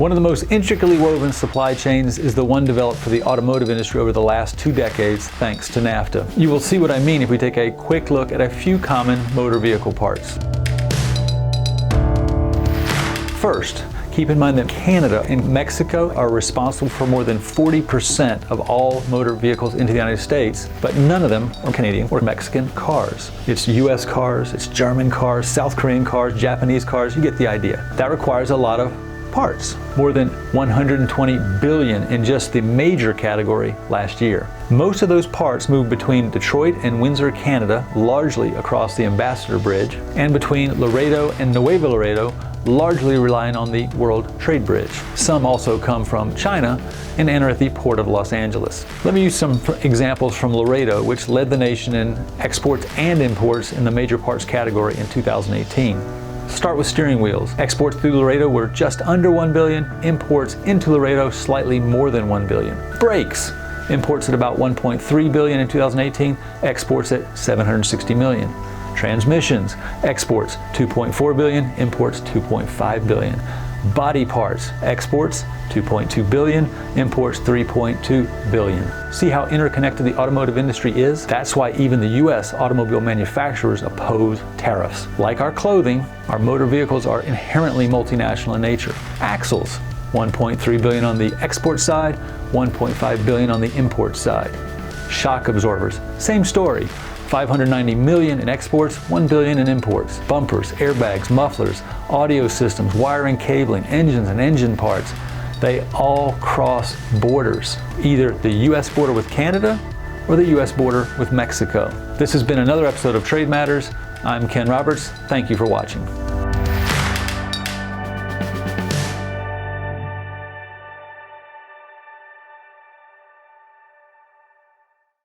One of the most intricately woven supply chains is the one developed for the automotive industry over the last 2 decades, thanks to NAFTA. You will see what I mean if we take a quick look at a few common motor vehicle parts. First, keep in mind that Canada and Mexico are responsible for more than 40% of all motor vehicles into the United States, but none of them are Canadian or Mexican cars. It's US cars, it's German cars, South Korean cars, Japanese cars, you get the idea. That requires a lot of parts, more than 120 billion in just the major category last year. Most of those parts move between Detroit and Windsor, Canada, largely across the Ambassador Bridge, and between Laredo and Nuevo Laredo, largely relying on the World Trade Bridge. Some also come from China and enter at the Port of Los Angeles. Let me use some examples from Laredo, which led the nation in exports and imports in the major parts category in 2018. Start with steering wheels. Exports through Laredo were just under 1 billion, imports into Laredo slightly more than 1 billion. Brakes. Imports at about 1.3 billion in 2018, exports at 760 million. Transmissions, exports 2.4 billion, imports 2.5 billion. Body parts, exports 2.2 billion, imports 3.2 billion. See how interconnected the automotive industry is? That's why even the US automobile manufacturers oppose tariffs. Like our clothing, our motor vehicles are inherently multinational in nature. Axles, 1.3 billion on the export side, 1.5 billion on the import side. Shock absorbers, same story. 590 million in exports, 1 billion in imports. Bumpers, airbags, mufflers, audio systems, wiring, cabling, engines and engine parts, they all cross borders, either the US border with Canada or the US border with Mexico. This has been another episode of Trade Matters. I'm Ken Roberts. Thank you for watching.